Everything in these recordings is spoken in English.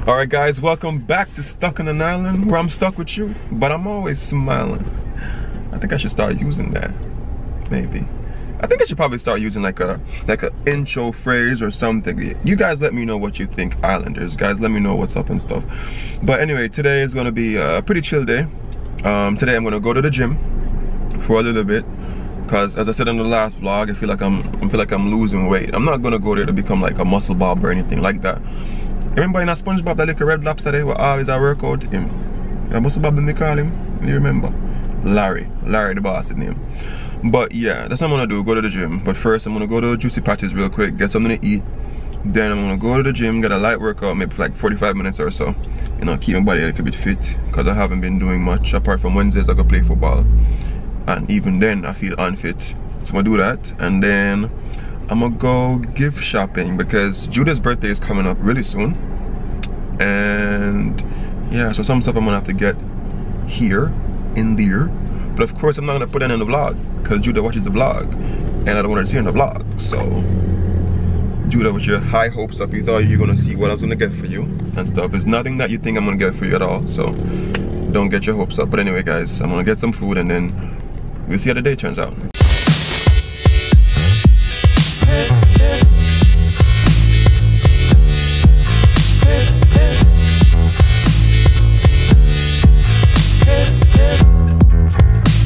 Alright guys, welcome back to Stuck on an Island, where I'm stuck with you, but I'm always smiling. I think I should start using that. Maybe. I think I should probably start using like a intro phrase or something. You guys let me know what you think, Islanders. Guys, let me know what's up and stuff. But anyway, today is gonna be a pretty chill day. Today I'm gonna go to the gym for a little bit. Cause as I said in the last vlog, I feel like I'm losing weight. I'm not gonna go there to become like a muscle bob or anything like that. Remember in a SpongeBob, that little red lobster there, where always I work out him. That muscle bob, they call him. You remember? Larry the boss in name. But yeah, that's what I'm gonna do. Go to the gym. But first, I'm gonna go to Juicy Patches real quick, get something to eat. Then I'm gonna go to the gym, get a light workout, maybe for like 45 minutes or so. You know, keep my body a little bit fit, cause I haven't been doing much apart from Wednesdays I go play football. And even then I feel unfit, so I'm gonna do that. And then I'm gonna go gift shopping because Judah's birthday is coming up really soon. And yeah, so some stuff I'm gonna have to get here, in there. But of course I'm not gonna put that in the vlog because Judah watches the vlog and I don't want her to see it in the vlog. So Judah, with your high hopes up, you thought you were gonna see what I was gonna get for you and stuff. It's nothing that you think I'm gonna get for you at all, so don't get your hopes up. But anyway guys, I'm gonna get some food and then we'll see how the day turns out.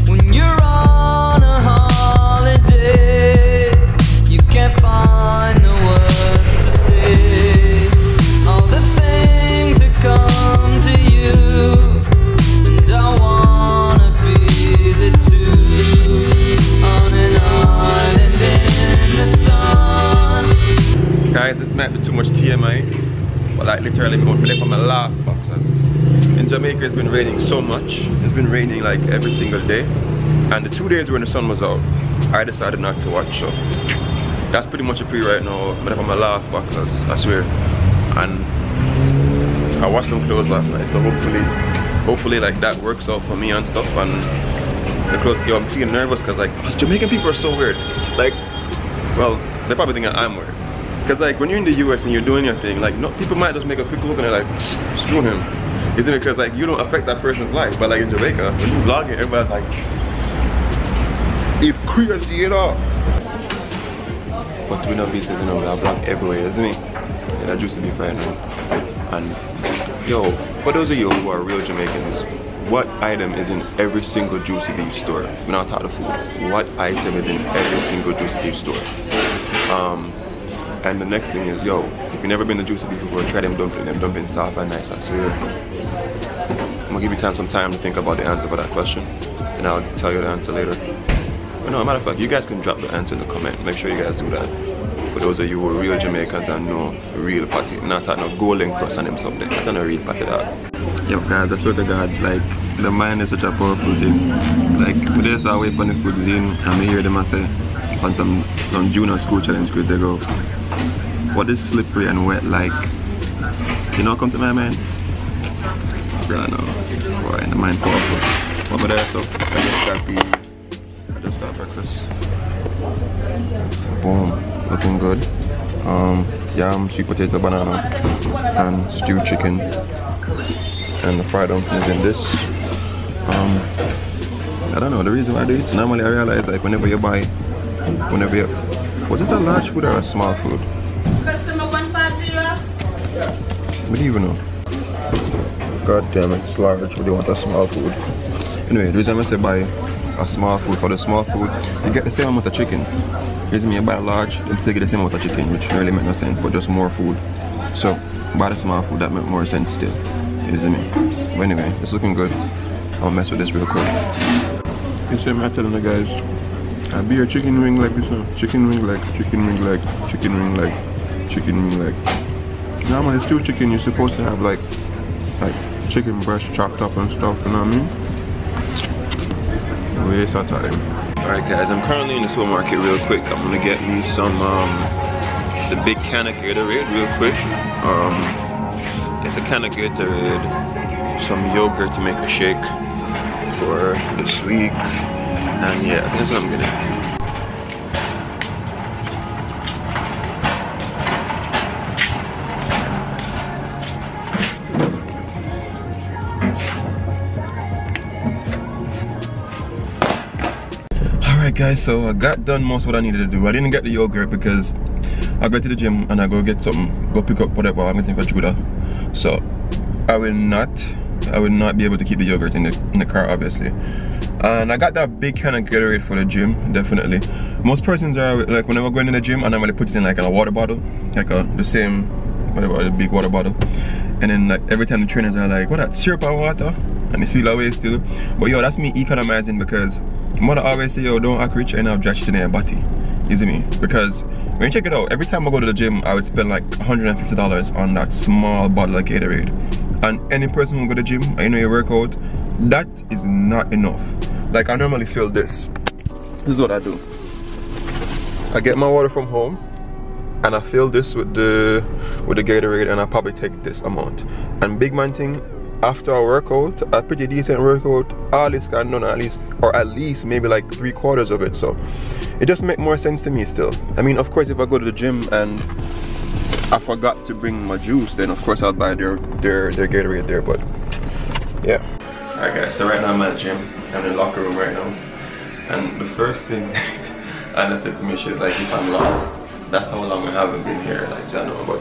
When you're on a holiday, you can't find the words to say all the things that come to you, and I wanna feel it too. On an island in the sun. Guys, this might be too much TMI, but like literally I'm gonna play for my last boxers. In Jamaica it's been raining so much. It's been raining like every single day. And the 2 days when the sun was out, I decided not to watch, so that's pretty much a pre right now. I'm for my last boxers, I swear. And I washed some clothes last night, so hopefully like that works out for me and stuff. And the clothes, yo, I'm feeling nervous because like Jamaican people are so weird. Like, well, they probably think I'm weird. Because like when you're in the US and you're doing your thing, like no, people might just make a quick look and they're like, screw him. Isn't it because like you don't affect that person's life? But like in Jamaica, when you vlog it, everybody's like, it's crazy, you know. But we know business, you know, we have vlog everywhere, isn't it? Yeah, that used to be fine now. And yo, for those of you who are real Jamaicans, what item is in every single Juicy Beef store? We're not talking food. What item is in every single Juicy Beef store? And the next thing is, yo, if you've never been to Juicy Beef before, try them dumplings. Them dumplings soft and nice, I swear. I'm gonna give you some time to think about the answer for that question, and I'll tell you the answer later. But no, matter of fact, you guys can drop the answer in the comment. Make sure you guys do that. For those of you who are real Jamaicans and know real patty, not that no golden cross on them something. I don't know real patty that. Yo guys, I swear to God, like the mind is such a powerful thing. Like we just away from the food scene and we hear them say on some junior school challenge quiz they go, what is slippery and wet like? You know, come to my mind? Girl, no. Boy, the mind powerful. What about that? So I just got breakfast. Boom, looking good. Yam, sweet potato, banana, and stewed chicken. And the fried dumplings in this. I don't know the reason why I do it. Normally I realize like whenever you was this a large food or a small food? Customer 150. What do you even know? God damn, it's large. What do you want a small food? Anyway, the reason I say buy a small food, for the small food, you get the same amount of chicken. The reason you buy a large, you still get the same amount of chicken, which really makes no sense, but just more food. So, buy the small food, that makes more sense still. Isn't it? But anyway, it's looking good. I'll mess with this real quick. You see, I'm telling the guys, I'll be a chicken wing like this now. Chicken wing like, chicken wing like, chicken wing like, chicken wing like. Normally, it's stew chicken, you're supposed to have like chicken breast chopped up and stuff, you know what I mean? Waste of time. Alright guys, I'm currently in the supermarket real quick. I'm gonna get me some, the big can of Gatorade real quick. It's a can of Gatorade, some yogurt to make a shake for this week. And yeah, I think that's what I'm getting. Guys, so I got done most of what I needed to do. I didn't get the yogurt because I go to the gym and I go get something, go pick up whatever I'm getting for Judah. So I will not be able to keep the yogurt in the car, obviously. And I got that big can of Gatorade for the gym, definitely. Most persons are like, whenever going in the gym, and I'm gonna put it in like in a water bottle, like the same, whatever, the big water bottle. And then like every time the trainers are like, what, that syrup and water? And they feel that way still. But yo, that's me economizing, because mother always say, yo, don't act rich and have jack in your body. You see me? Because when you check it out, every time I go to the gym, I would spend like $150 on that small bottle of Gatorade. And any person who go to the gym, and you know you work out, that is not enough. Like, I normally fill this. This is what I do. I get my water from home, and I fill this with the Gatorade, and I probably take this amount. And big man thing, after a workout, a pretty decent workout, all this can done at least maybe like 3/4 of it. So it just makes more sense to me still. I mean, of course, if I go to the gym and I forgot to bring my juice, then of course I'll buy their Gatorade there. But yeah. Alright guys, so right now I'm at the gym. I'm in the locker room right now. And the first thing Anna said to me, she's like, if I'm lost, that's how long I haven't been here, like, I know. But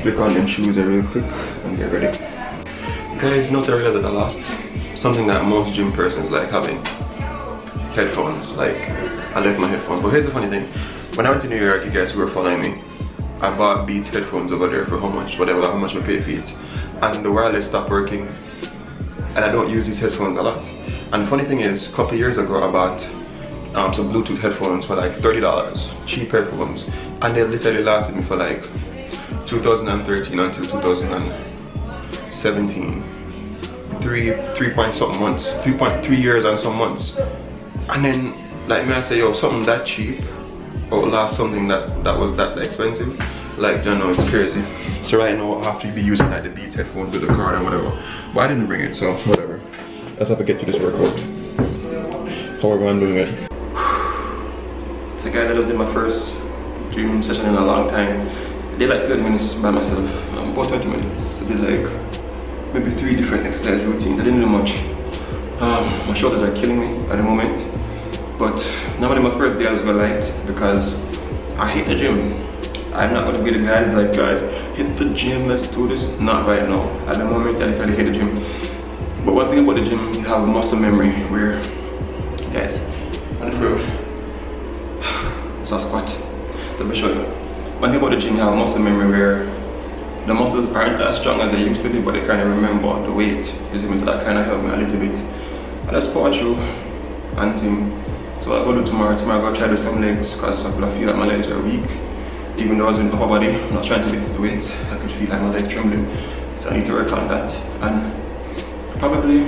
click on them shoes real quick and get ready. Guys, not to realize that I lost something that most gym persons like having: headphones. Like, I left my headphones. But here's the funny thing: when I went to New York, you guys who were following me, I bought Beats headphones over there for how much I paid for it. And the wireless stopped working, and I don't use these headphones a lot. And the funny thing is, a couple of years ago I bought some Bluetooth headphones for like $30, cheap headphones, and they literally lasted me for like 2013 until 2017. 3 years and some months. And then, like, when I say, yo, something that cheap or last something that was that expensive, like, you know, it's crazy. So right now I have to be using like the Beats headphones with the card and whatever. But I didn't bring it, so whatever. Let's have to get to this workout. However I'm doing it. So guys, I just did my first gym session in a long time. I did like 30 minutes by myself. About 20 minutes. I did like maybe 3 different exercise routines. I didn't do much. My shoulders are killing me at the moment. But normally my first day I was gonna light because I hate the gym. I'm not gonna be the guy like, guys, hit the gym, let's do this. Not right now. At the moment I literally hate the gym. But one thing about the gym, you have muscle memory where, guys, on the road, it's a squat. Let me show you. One thing about the gym, you have muscle memory where the muscles aren't as strong as they used to be, but they kind of remember the weight. You see me? So that kind of helped me a little bit. And I squat through and thing. So I go do tomorrow. Tomorrow I go try to do some legs because I feel like my legs are weak. Even though I was in upper body, I'm not trying to lift the weights. I could feel like my leg trembling. So I need to work on that. And probably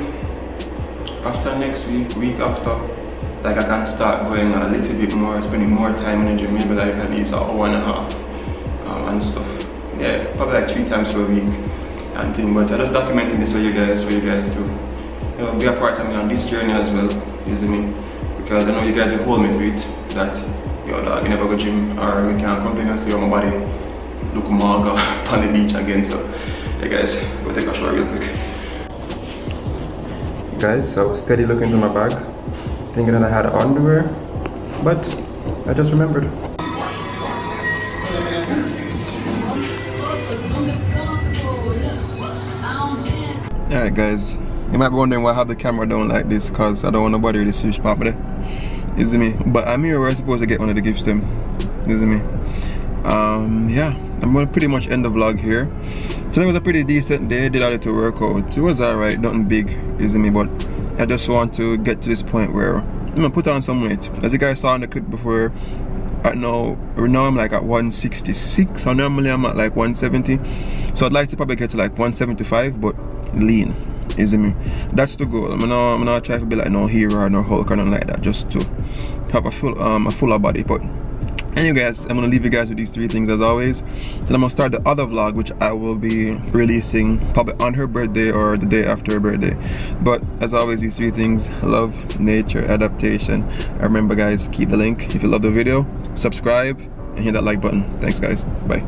after next week after, like, I can start going a little bit more, spending more time in the gym, maybe like at least an hour and a half and stuff. Yeah, probably like 3 times per week and thing. But I just documenting this for you guys to, you know, be a part of me on this journey as well, you see me? Because I know you guys will hold me to it, that, yo, dog, you never go gym, or we can't complain and see how my body look maga on the beach again. So, hey guys, go take a shower real quick. Guys, I was steady looking into my bag, thinking that I had underwear, but I just remembered. Alright guys, you might be wondering why I have the camera down like this, because I don't want nobody really switch pop there. You see me? But I'm here where I'm supposed to get one of the gifts them. You see me? Yeah, I'm gonna pretty much end the vlog here. Today was a pretty decent day, did a little workout. It was alright, nothing big, you see me? But I just want to get to this point where I'm gonna put on some weight. As you guys saw in the clip before, right now I'm like at 166, and normally I'm at like 170. So I'd like to probably get to like 175, but lean, you see me? That's the goal. I'm not trying to be like no hero or no Hulk or nothing like that, just to have a fuller body. But anyway guys, I'm gonna leave you guys with these 3 things as always. Then I'm gonna start the other vlog, which I will be releasing probably on her birthday or the day after her birthday. But as always, these 3 things: love, nature, adaptation. And remember guys, keep the link. If you love the video, subscribe and hit that like button. Thanks guys, bye.